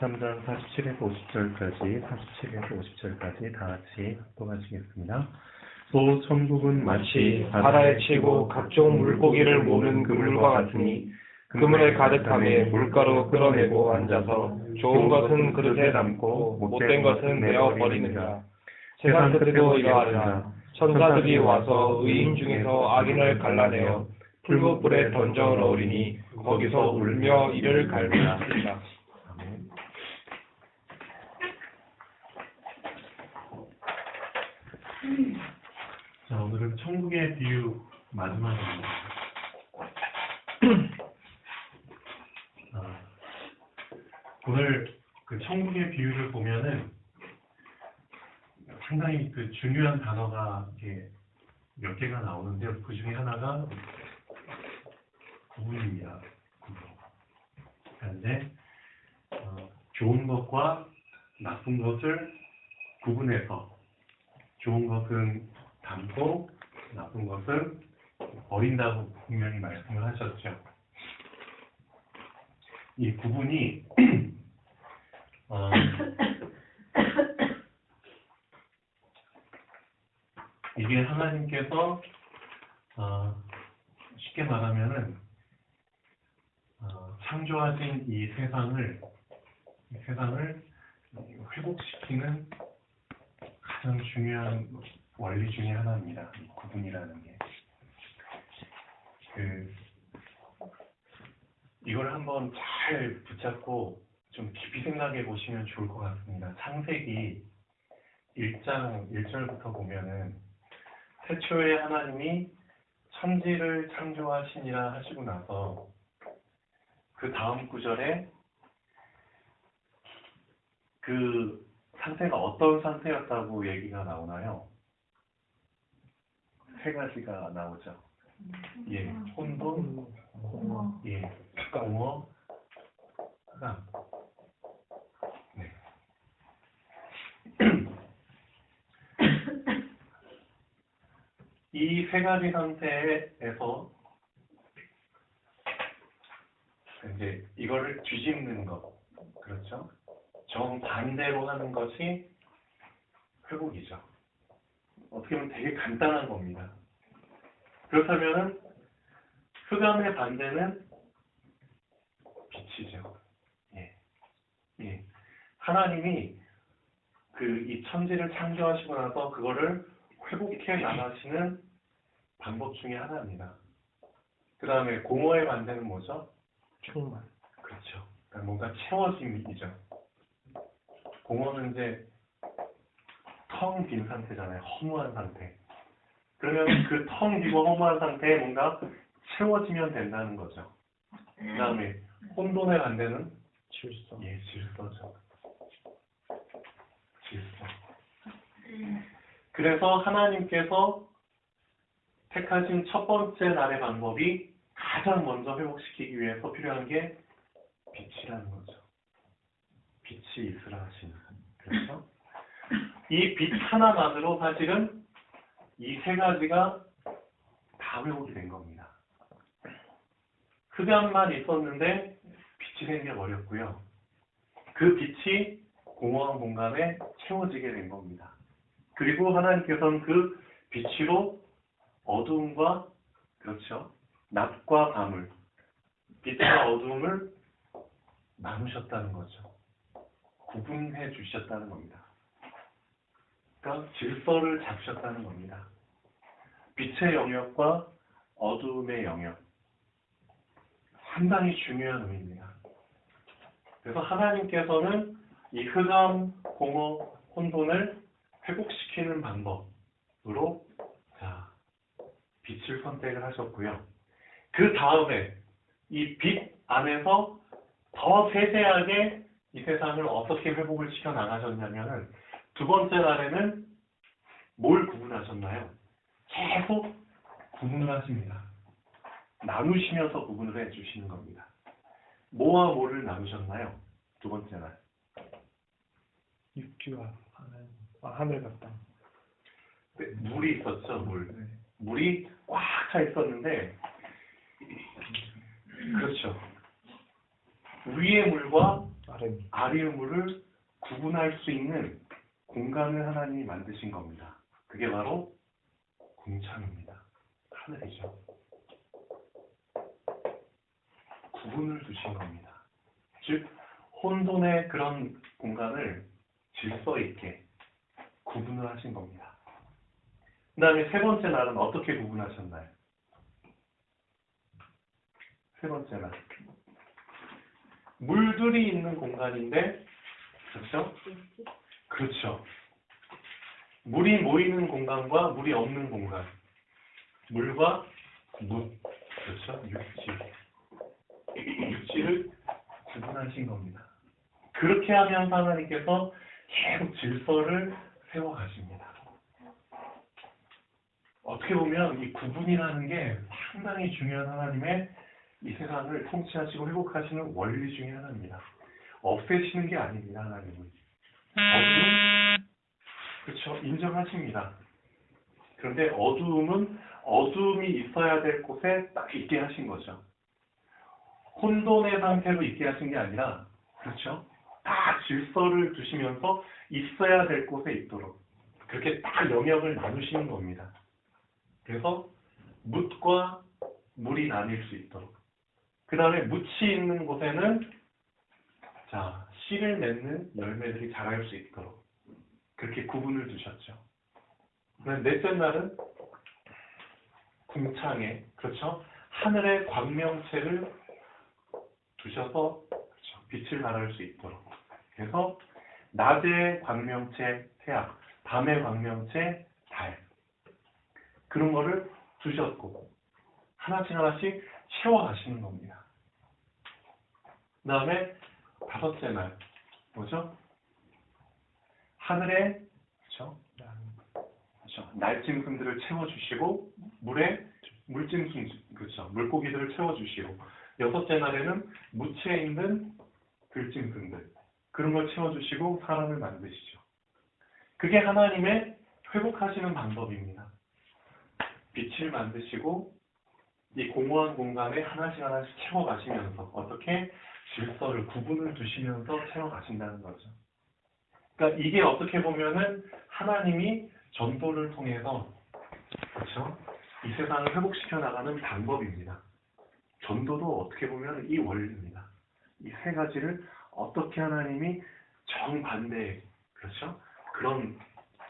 23장 47에서 50절까지, 47에서 50절까지 다 같이 합독하시겠습니다. 또 천국은 마치 바다에 치고 각종 물고기를 모으는 그물과 같으니 그물에 가득함에 물가로 끌어내고 앉아서 좋은 것은 그릇에 담고 못된 것은 내어 버리느니라. 세상 끝에도 이러하리라. 천사들이 와서 의인 중에서 악인을 갈라내어 풀무불에 던져 넣으리니 거기서 울며 이를 갈리라. 아멘. 자, 오늘은 천국의 비유 마지막입니다. 오늘 그 천국의 비유를 보면은 상당히 그 중요한 단어가 이렇게 몇 개가 나오는데요. 그 중에 하나가 구분입니다. 구분. 그런데 좋은 것과 나쁜 것을 구분해서 좋은 것은 담고 나쁜 것은 버린다고 분명히 말씀을 하셨죠. 이 구분이 이게 하나님께서 쉽게 말하면은 창조하신 이 세상을 회복시키는 가장 중요한 원리 중에 하나입니다. 이 구분이라는 게. 이걸 한번 잘 붙잡고 좀 깊이 생각해 보시면 좋을 것 같습니다. 창세기 1장 1절부터 보면은 태초에 하나님이 천지를 창조하시니라 하시고 나서 그 다음 구절에 그 상태가 어떤 상태였다고 얘기가 나오나요? 세 가지가 나오죠. 예, 혼돈, 예, 공허, 흑암. 네. 이 세 가지 상태에서 이제 이거를 뒤집는 것, 그렇죠? 정반대로 하는 것이 회복이죠. 어떻게 보면 되게 간단한 겁니다. 그렇다면은 흑암의 반대는 빛이죠. 예. 하나님이 이 천지를 창조하시고 나서 그거를 회복해 나가시는 방법 중에 하나입니다. 그 다음에 공허의 반대는 뭐죠? 충만. 그렇죠. 그러니까 뭔가 채워짐이죠. 공허는 이제 텅 빈 상태잖아요. 허무한 상태. 그러면 그 텅 비고 허무한 상태에 뭔가 채워지면 된다는 거죠. 그 다음에 혼돈의 반대는 질서. 예, 질서죠. 질서. 그래서 하나님께서 택하신 첫 번째 날의 방법이 가장 먼저 회복시키기 위해서 필요한 게 빛이라는 거죠. 빛이 있으라 하시는. 그렇죠? 이 빛 하나만으로 사실은 이 세 가지가 다 회복이 된 겁니다. 흑암만 있었는데 빛이 생겨버렸고요. 그 빛이 공허한 공간에 채워지게 된 겁니다. 그리고 하나님께서는 그 빛으로 어두움과, 그렇죠, 낮과 밤을, 빛과 어두움을 나누셨다는 거죠. 구분해 주셨다는 겁니다. 그러니까 질서를 잡으셨다는 겁니다. 빛의 영역과 어두움의 영역. 상당히 중요한 의미입니다. 그래서 하나님께서는 이 흑암, 공허, 혼돈을 회복시키는 방법으로 빛을 선택을 하셨고요. 그 다음에 이 빛 안에서 더 세세하게 이 세상을 어떻게 회복을 시켜 나가셨냐면은 두 번째 날에는 뭘 구분하셨나요? 계속 구분을 하십니다. 나누시면서 구분을 해주시는 겁니다. 뭐와 뭐를 나누셨나요? 두 번째 날. 육지와 하늘과 땅. 물이 있었죠, 물. 네. 물이 꽉 차 있었는데, 그렇죠. 위의 물과 아리우물을 구분할 수 있는 공간을 하나님이 만드신 겁니다. 그게 바로 궁창입니다. 하늘이죠. 구분을 두신 겁니다. 즉 혼돈의 그런 공간을 질서 있게 구분을 하신 겁니다. 그 다음에 세 번째 날은 어떻게 구분하셨나요? 세 번째 날. 물들이 있는 공간인데, 그렇죠? 그렇죠. 물이 모이는 공간과 물이 없는 공간. 물과 물. 그렇죠? 육지를 구분하신 겁니다. 그렇게 하면서 하나님께서 계속 질서를 세워가십니다. 어떻게 보면 이 구분이라는 게 상당히 중요한 하나님의 이 세상을 통치하시고 회복하시는 원리 중에 하나입니다. 없애시는 게 아닙니다, 하나님은. 그렇죠. 인정하십니다. 그런데 어두움은 어두움이 있어야 될 곳에 딱 있게 하신 거죠. 혼돈의 상태로 있게 하신 게 아니라, 그렇죠. 딱 질서를 두시면서 있어야 될 곳에 있도록 그렇게 딱 영역을 나누시는 겁니다. 그래서 뭇과 물이 나뉠 수 있도록. 그 다음에 뭇이 있는 곳에는 자 씨를 맺는 열매들이 자랄 수 있도록 그렇게 구분을 두셨죠. 넷째 날은 궁창에 그렇죠 하늘의 광명체를 두셔서 그렇죠? 빛을 발할 수 있도록. 그래서 낮의 광명체 태양, 밤의 광명체 달 그런 거를 두셨고 하나씩 하나씩 채워가시는 겁니다. 그 다음에 다섯째 날 뭐죠? 하늘에 그렇죠? 날짐승들을 채워주시고 물에 물짐승 그렇죠? 물고기들을 채워주시고 여섯째 날에는 무치에 있는 들짐승들 그런 걸 채워주시고 사람을 만드시죠. 그게 하나님의 회복하시는 방법입니다. 빛을 만드시고 이 공허한 공간에 하나씩 하나씩 채워가시면서 어떻게 질서를 구분을 두시면서 채워가신다는 거죠. 그러니까 이게 어떻게 보면은 하나님이 전도를 통해서 그렇죠? 이 세상을 회복시켜 나가는 방법입니다. 전도도 어떻게 보면 이 원리입니다. 이 세 가지를 어떻게 하나님이 정반대의 그렇죠? 그런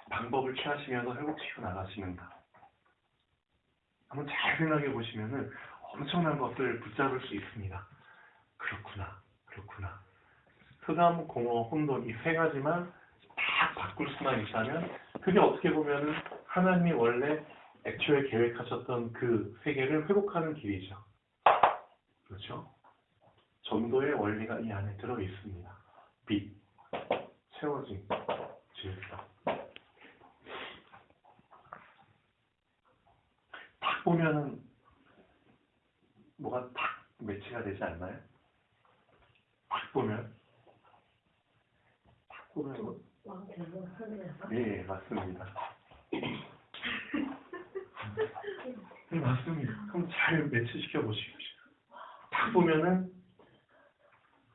방법을 취하시면서 회복시켜 나가시는가. 한번 잘 생각해 보시면은 엄청난 것을 붙잡을 수 있습니다. 그렇구나, 그렇구나. 흑암, 공허, 혼돈 이 세 가지만 딱 바꿀 수만 있다면 그게 어떻게 보면은 하나님이 원래 애초에 계획하셨던 그 세계를 회복하는 길이죠. 그렇죠? 전도의 원리가 이 안에 들어 있습니다. 빛, 채워짐, 질서. 딱 보면은 뭐가 딱 매치가 되지 않나요? 딱 보면 네, 맞습니다. 네, 맞습니다. 한번 잘 매치시켜 보시죠. 딱 보면은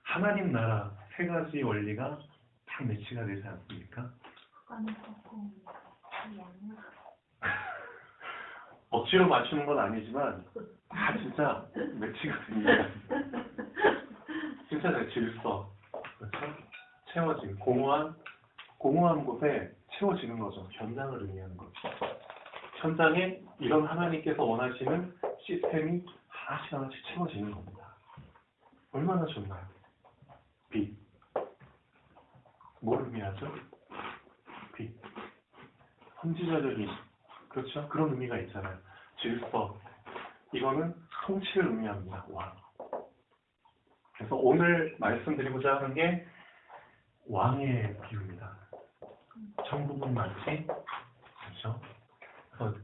하나님 나라 세 가지 원리가 딱 매치가 되지 않습니까? 억지로 맞추는 건 아니지만 다 진짜 매치가 됩니다. 진짜 내 질서, 그렇죠? 채워짐, 공허한 곳에 채워지는 거죠. 현장을 의미하는 거죠. 현장에 이런 하나님께서 원하시는 시스템이 하나씩 하나씩 채워지는 겁니다. 얼마나 좋나요? 빛. 뭘 의미하죠? 빛. 선지자적인, 그렇죠? 그런 의미가 있잖아요. 질서. 이거는 통치를 의미합니다. 왕. 그래서 오늘 말씀드리고자 하는 게 왕의 비유입니다. 천국은 마치, 그렇죠? 그래서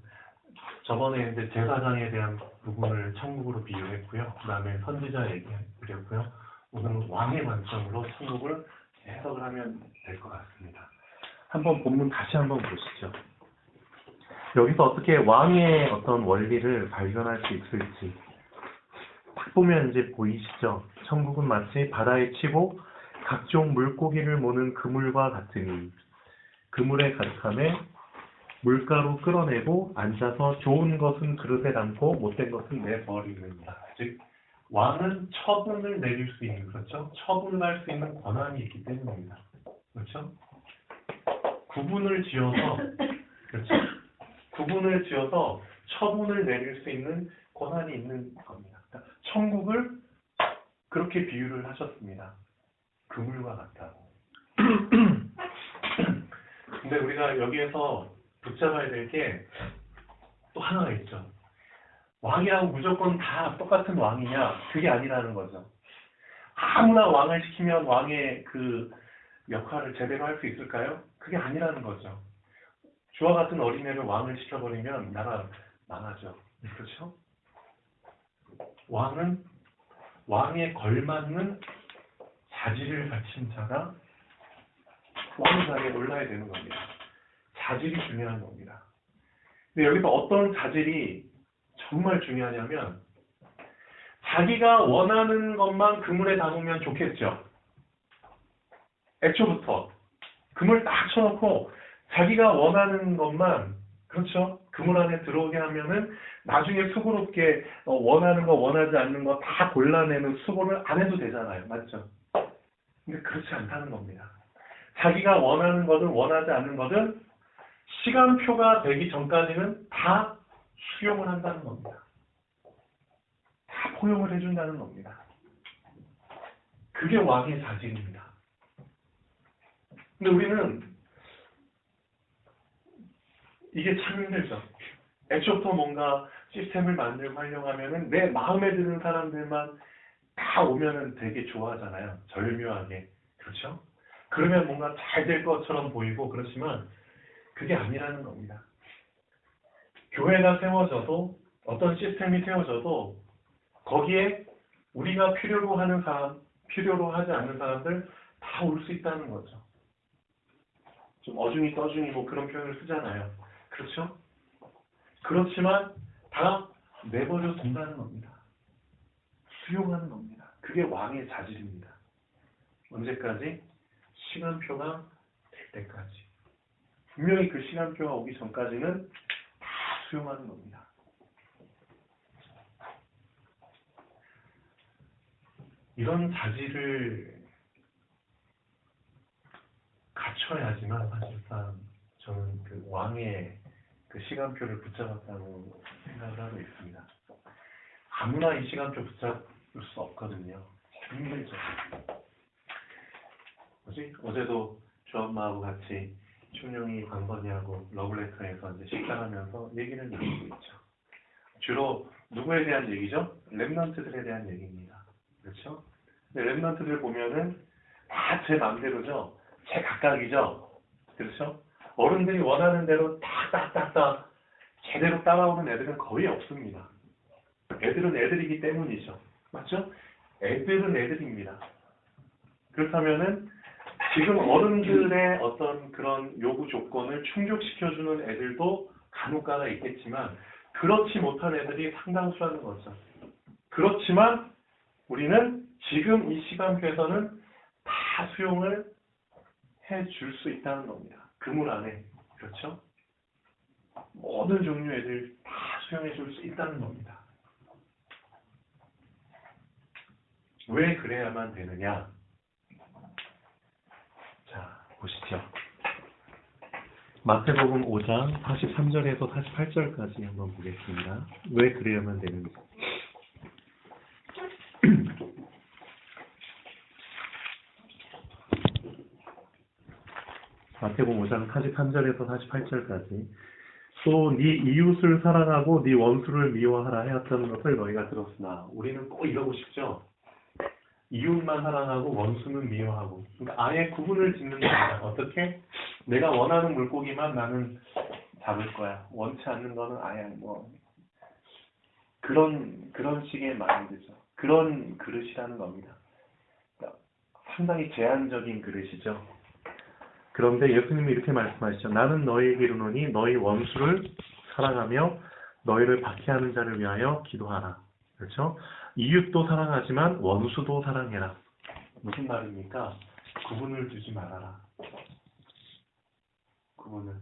저번에 이제 제사장에 대한 부분을 천국으로 비유했고요. 그 다음에 선지자 얘기했고요. 오늘은 왕의 관점으로 천국을 해석을 하면 될 것 같습니다. 한번 본문 다시 한번 보시죠. 여기서 어떻게 왕의 어떤 원리를 발견할 수 있을지 딱 보면 이제 보이시죠? 천국은 마치 바다에 치고 각종 물고기를 모는 그물과 같으니 그물에 가득함에 물가로 끌어내고 앉아서 좋은 것은 그릇에 담고 못된 것은 내버리는다. 즉 왕은 처분을 내릴 수 있는, 그렇죠? 처분할 수 있는 권한이 있기 때문입니다. 그렇죠? 구분을 지어서, 그렇죠? 구분을 지어서 처분을 내릴 수 있는 권한이 있는 겁니다. 그러니까 천국을 그렇게 비유를 하셨습니다. 그물과 같다고. 근데 우리가 여기에서 붙잡아야 될 게 또 하나가 있죠. 왕이라고 무조건 다 똑같은 왕이냐? 그게 아니라는 거죠. 아무나 왕을 시키면 왕의 그 역할을 제대로 할 수 있을까요? 그게 아니라는 거죠. 주와 같은 어린애를 왕을 시켜버리면 나라 망하죠. 그렇죠? 왕은 왕에 걸맞는 자질을 갖춘 자가 왕의 자리에 올라야 되는 겁니다. 자질이 중요한 겁니다. 근데 여기서 어떤 자질이 정말 중요하냐면 자기가 원하는 것만 그물에 담으면 좋겠죠. 애초부터 그물 딱 쳐놓고 자기가 원하는 것만, 그렇죠? 그물 안에 들어오게 하면은 나중에 수고롭게 원하는 거 원하지 않는 거 다 골라내는 수고를 안 해도 되잖아요. 맞죠? 근데 그렇지 않다는 겁니다. 자기가 원하는 거든 원하지 않는 거든 시간표가 되기 전까지는 다 수용을 한다는 겁니다. 다 포용을 해준다는 겁니다. 그게 왕의 자질입니다. 근데 우리는 이게 참 힘들죠. 애초부터 뭔가 시스템을 만들고 하려고 하면은 내 마음에 드는 사람들만 다 오면은 되게 좋아하잖아요. 절묘하게. 그렇죠? 그러면 뭔가 잘 될 것처럼 보이고 그렇지만 그게 아니라는 겁니다. 교회가 세워져도 어떤 시스템이 세워져도 거기에 우리가 필요로 하는 사람, 필요로 하지 않는 사람들 다 올 수 있다는 거죠. 좀 어중이 떠중이 뭐 그런 표현을 쓰잖아요. 그렇죠? 그렇지만 다 내버려 둔다는 겁니다. 수용하는 겁니다. 그게 왕의 자질입니다. 언제까지? 시간표가 될 때까지. 분명히 그 시간표가 오기 전까지는 다 수용하는 겁니다. 이런 자질을 갖춰야지만 사실상 저는 그 왕의 그 시간표를 붙잡았다고 생각을 하고 있습니다. 아무나 이 시간표 붙잡을 수 없거든요. 힘들죠. 어제도 주엄마하고 같이 춘용이 광번이하고 러블레터에서 이제 식사하면서 얘기를 나누고 있죠. 주로 누구에 대한 얘기죠? 랩런트들에 대한 얘기입니다. 그렇죠? 근데 랩런트들 보면은 다 제 맘대로죠. 제 각각이죠. 그렇죠? 어른들이 원하는 대로 딱딱딱딱 제대로 따라오는 애들은 거의 없습니다. 애들은 애들이기 때문이죠. 맞죠? 애들은 애들입니다. 그렇다면은 지금 어른들의 어떤 그런 요구 조건을 충족시켜주는 애들도 간혹가다 있겠지만 그렇지 못한 애들이 상당수라는 거죠. 그렇지만 우리는 지금 이 시간표에서는 다 수용을 해줄 수 있다는 겁니다. 그물 안에. 그렇죠? 모든 종류의 애들 다 수용해 줄 수 있다는 겁니다. 왜 그래야만 되느냐? 자, 보시죠. 마태복음 5장 43절에서 48절까지 한번 보겠습니다. 왜 그래야만 되는지. 마태복음 5장 43절에서 48절까지 또 네 이웃을 사랑하고 네 원수를 미워하라 하였던 것을 너희가 들었으나 우리는 꼭 이러고 싶죠. 이웃만 사랑하고 원수는 미워하고. 그러니까 아예 구분을 짓는 겁니다. 어떻게? 내가 원하는 물고기만 나는 잡을 거야. 원치 않는 거는 아예 뭐 그런 식의 마인드죠. 그런 그릇이라는 겁니다. 그러니까 상당히 제한적인 그릇이죠. 그런데 예수님이 이렇게 말씀하시죠. 나는 너희에게 이르노니 너희 원수를 사랑하며 너희를 박해하는 자를 위하여 기도하라. 그렇죠? 이웃도 사랑하지만 원수도 사랑해라. 무슨 말입니까? 구분을 두지 말아라. 구분을.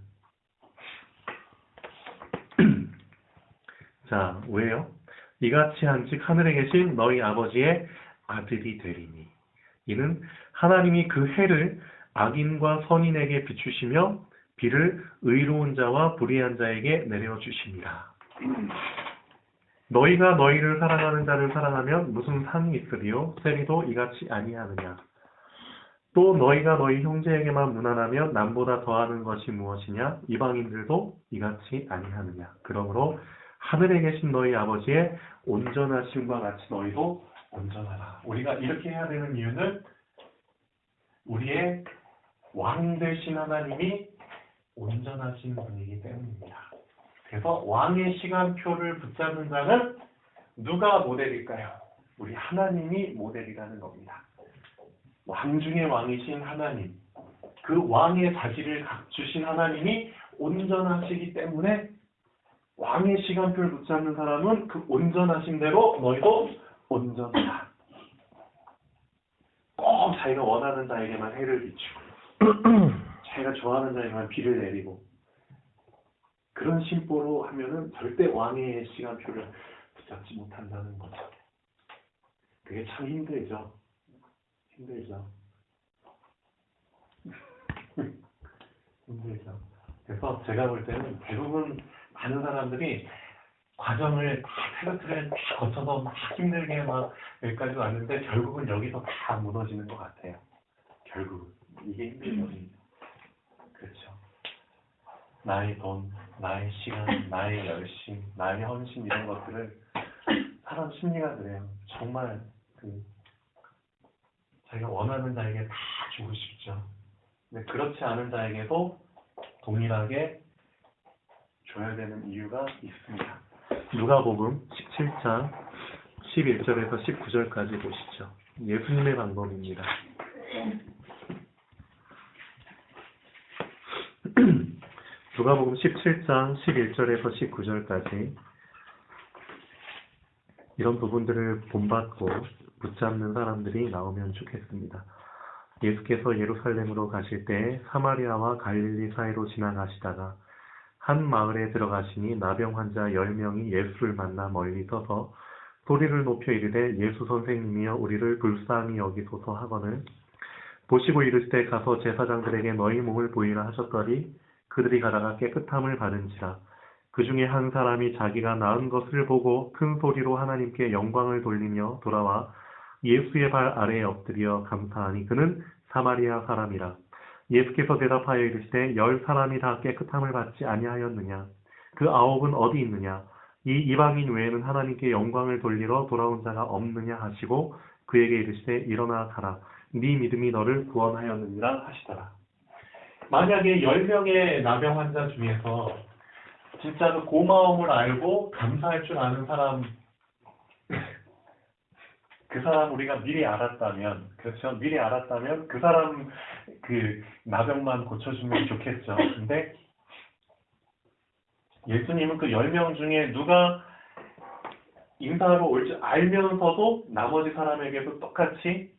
자, 왜요? 이같이 한즉 하늘에 계신 너희 아버지의 아들이 되리니. 이는 하나님이 그 해를 악인과 선인에게 비추시며 비를 의로운 자와 불의한 자에게 내려주십니다. 너희가 너희를 사랑하는 자를 사랑하면 무슨 상이 있으리요? 세리도 이같이 아니하느냐? 또 너희가 너희 형제에게만 무난하면 남보다 더하는 것이 무엇이냐? 이방인들도 이같이 아니하느냐? 그러므로 하늘에 계신 너희 아버지의 온전하심과 같이 너희도 온전하라. 우리가 이렇게 해야 되는 이유는 우리의 왕 되신 하나님이 온전하신 분이기 때문입니다. 그래서 왕의 시간표를 붙잡는 자는 누가 모델일까요? 우리 하나님이 모델이라는 겁니다. 왕 중의 왕이신 하나님, 그 왕의 자질을 갖추신 하나님이 온전하시기 때문에 왕의 시간표를 붙잡는 사람은 그 온전하신 대로 너희도 온전하다. 꼭 자기가 원하는 자에게만 해를 비추고 자기가 좋아하는 자에게만 비를 내리고 그런 심보로 하면은 절대 왕의 시간표를 붙잡지 못한다는 거죠. 그게 참 힘들죠. 힘들죠. 힘들죠. 그래서 제가 볼 때는 대부분 많은 사람들이 과정을 다 테스트를 다 거쳐서 막 힘들게 막 여기까지 왔는데 결국은 여기서 다 무너지는 것 같아요. 결국은 이게 힘들죠. 그렇죠. 나의 돈, 나의 시간, 나의 열심, 나의 헌신 이런 것들을 사람 심리가 그래요. 정말 자기가 원하는 자에게 다 주고 싶죠. 근데 그렇지 않은 자에게도 동일하게 줘야 되는 이유가 있습니다. 누가복음 17장 11절에서 19절까지 보시죠. 예수님의 방법입니다. 누가복음 17장 11절에서 19절까지 이런 부분들을 본받고 붙잡는 사람들이 나오면 좋겠습니다. 예수께서 예루살렘으로 가실 때 사마리아와 갈릴리 사이로 지나가시다가 한 마을에 들어가시니 나병 환자 10명이 예수를 만나 멀리 서서 소리를 높여 이르되 예수 선생님이여 우리를 불쌍히 여기소서 하거늘 보시고 이르시되 가서 제사장들에게 너희 몸을 보이라 하셨더니 그들이 가다가 깨끗함을 받은지라. 그 중에 한 사람이 자기가 나은 것을 보고 큰 소리로 하나님께 영광을 돌리며 돌아와 예수의 발 아래에 엎드려 감사하니 그는 사마리아 사람이라. 예수께서 대답하여 이르시되 10사람이 다 깨끗함을 받지 아니하였느냐? 그 9은 어디 있느냐? 이 이방인 외에는 하나님께 영광을 돌리러 돌아온 자가 없느냐 하시고 그에게 이르시되 일어나 가라. 네 믿음이 너를 구원하였느니라 하시더라. 만약에 10명의 나병 환자 중에서 진짜 그 고마움을 알고 감사할 줄 아는 사람 그 사람 우리가 미리 알았다면, 그렇죠? 미리 알았다면 그 사람 그 나병만 고쳐주면 좋겠죠. 근데 예수님은 그 10명 중에 누가 인사하러 올 줄 알면서도 나머지 사람에게도 똑같이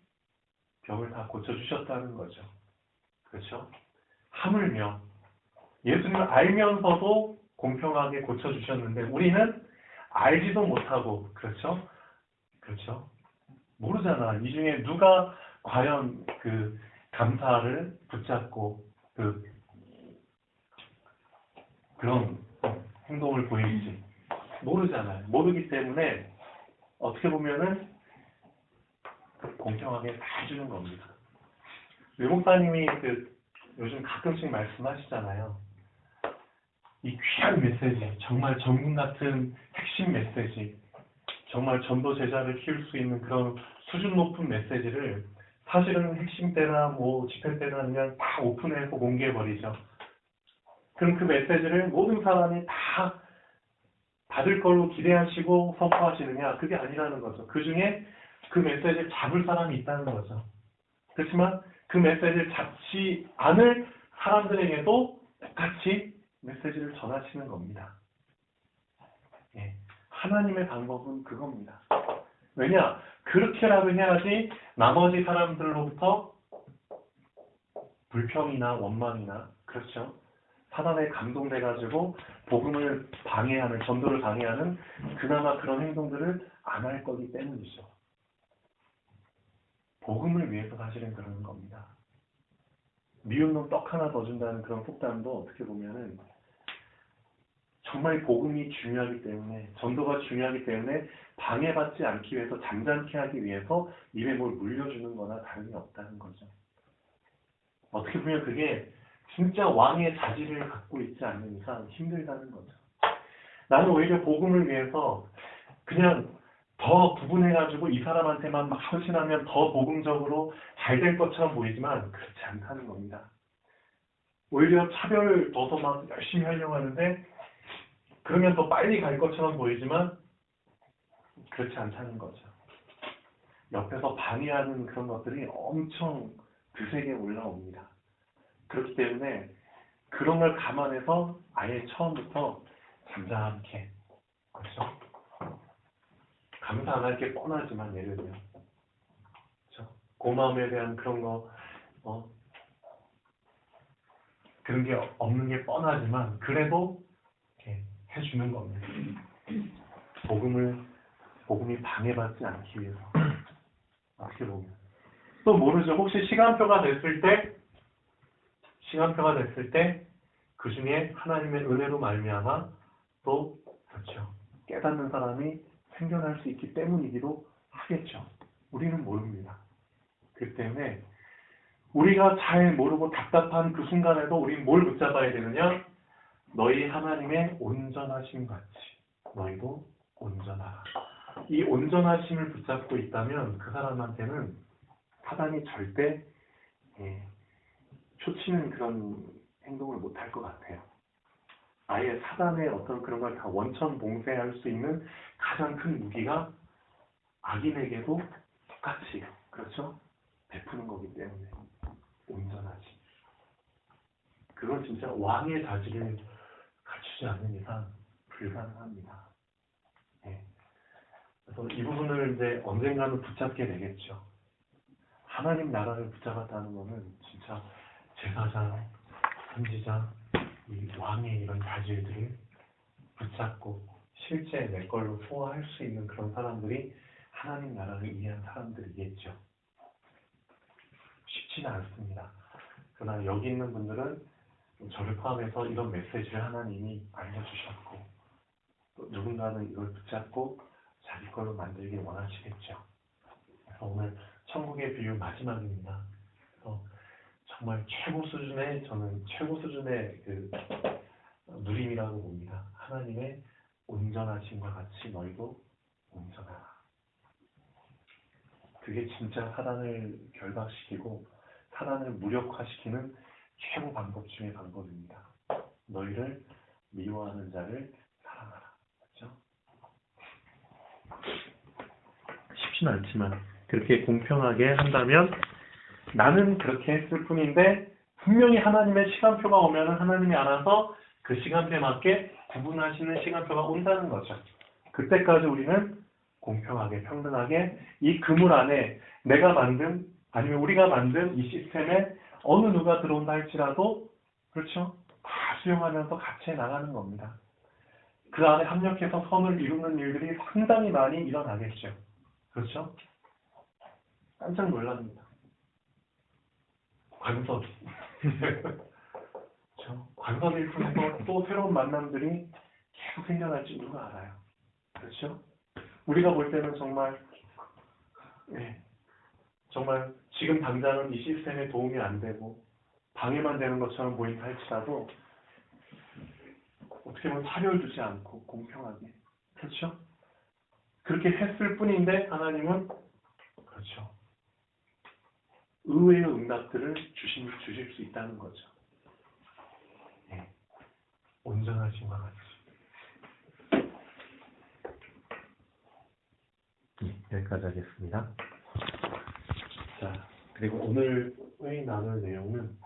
병을 다 고쳐주셨다는 거죠. 그렇죠? 하물며 예수님을 알면서도 공평하게 고쳐주셨는데 우리는 알지도 못하고, 그렇죠? 그렇죠? 모르잖아. 이 중에 누가 과연 그 감사를 붙잡고 그런 행동을 보일지 모르잖아요. 모르기 때문에 어떻게 보면은 공평하게 다 해주는 겁니다. 외목사님이 요즘 가끔씩 말씀하시잖아요. 이 귀한 메시지, 정말 전문 같은 핵심 메시지, 정말 전도 제자를 키울 수 있는 그런 수준 높은 메시지를 사실은 핵심 때나 뭐 집회 때나 그냥 다 오픈해서 공개해버리죠. 그럼 그 메시지를 모든 사람이 다 받을 걸로 기대하시고 선포하시느냐? 그게 아니라는 거죠. 그 중에 그 메시지를 잡을 사람이 있다는 거죠. 그렇지만 그 메시지를 잡지 않을 사람들에게도 똑같이 메시지를 전하시는 겁니다. 예. 하나님의 방법은 그겁니다. 왜냐? 그렇게라도 해야지 나머지 사람들로부터 불평이나 원망이나 그렇죠. 사단에 감동돼가지고 복음을 방해하는, 전도를 방해하는 그나마 그런 행동들을 안 할 거기 때문이죠. 복음을 위해서 사실은 그러는 겁니다. 미운 놈 떡 하나 더 준다는 그런 속담도 어떻게 보면은 정말 복음이 중요하기 때문에, 전도가 중요하기 때문에 방해받지 않기 위해서, 잠잠케 하기 위해서 입에 뭘 물려주는 거나 다름이 없다는 거죠. 어떻게 보면 그게 진짜 왕의 자질을 갖고 있지 않는 이상 힘들다는 거죠. 나는 오히려 복음을 위해서 그냥 더 구분해가지고 이 사람한테만 막 헌신하면 더 복음적으로 잘 될 것처럼 보이지만 그렇지 않다는 겁니다. 오히려 차별을 둬서 막 열심히 하려고 하는데 그러면 더 빨리 갈 것처럼 보이지만 그렇지 않다는 거죠. 옆에서 방해하는 그런 것들이 엄청 드세게 올라옵니다. 그렇기 때문에 그런 걸 감안해서 아예 처음부터 잠잠케, 그렇죠? 감사 안 할 게 뻔하지만, 예를 들면 그렇죠? 고마움에 대한 그런 거 그런 게 없는 게 뻔하지만 그래도 이렇게 해주는 겁니다. 복음이 방해받지 않기 위해서. 어떻게 보면 또 모르죠. 혹시 시간표가 됐을 때 그 중에 하나님의 은혜로 말미암아 또 그렇죠. 깨닫는 사람이 생겨날 수 있기 때문이기도 하겠죠. 우리는 모릅니다. 그렇기 때문에 우리가 잘 모르고 답답한 그 순간에도 우리는 뭘 붙잡아야 되느냐? 너희 하나님의 온전하심 같이 너희도 온전하라. 이 온전하심을 붙잡고 있다면 그 사람한테는 사단이 절대 초치는 그런 행동을 못할 것 같아요. 아예 사단의 어떤 그런 걸 다 원천 봉쇄할 수 있는 가장 큰 무기가 악인에게도 똑같이, 그렇죠? 베푸는 거기 때문에 온전하지. 그건 진짜 왕의 자질을 갖추지 않는 이상 불가능합니다. 그래서 이 부분을 이제 언젠가는 붙잡게 되겠죠. 하나님 나라를 붙잡았다는 것은 진짜 제사장, 선지자, 이 왕의 이런 자질들을 붙잡고 실제 내 걸로 소화할 수 있는 그런 사람들이 하나님 나라를 이해한 사람들이겠죠. 쉽지는 않습니다. 그러나 여기 있는 분들은 저를 포함해서 이런 메시지를 하나님이 알려주셨고 또 누군가는 이걸 붙잡고 자기 걸로 만들길 원하시겠죠. 그래서 오늘 천국의 비유 마지막입니다. 그래서 정말 저는 최고 수준의 그 누림이라고 봅니다. 하나님의 온전하심과 같이 너희도 온전하라. 그게 진짜 사단을 결박시키고 사단을 무력화시키는 최고 방법 중의 방법입니다. 너희를 미워하는 자를 사랑하라. 그렇죠? 쉽지는 않지만 그렇게 공평하게 한다면 나는 그렇게 했을 뿐인데 분명히 하나님의 시간표가 오면 하나님이 알아서 그 시간표에 맞게 구분하시는 시간표가 온다는 거죠. 그때까지 우리는 공평하게 평등하게 이 그물 안에 내가 만든 아니면 우리가 만든 이 시스템에 어느 누가 들어온다 할지라도 그렇죠? 다 수용하면서 같이 나가는 겁니다. 그 안에 합력해서 선을 이루는 일들이 상당히 많이 일어나겠죠. 그렇죠? 깜짝 놀랍니다. 관섭. 그렇죠? 관섭일 뿐이고 또 새로운 만남들이 계속 생겨날지 누가 알아요. 그렇죠? 우리가 볼 때는 정말 정말 지금 당장은 이 시스템에 도움이 안 되고 방해만 되는 것처럼 보인다 할지라도 어떻게 보면 차별 두지 않고 공평하게 그렇죠? 그렇게 했을 뿐인데 하나님은 그렇죠. 의외의 응답들을 주실 수 있다는 거죠. 온전하심과 같이. 여기까지 하겠습니다. 자, 그리고 오늘 회의 나눌 내용은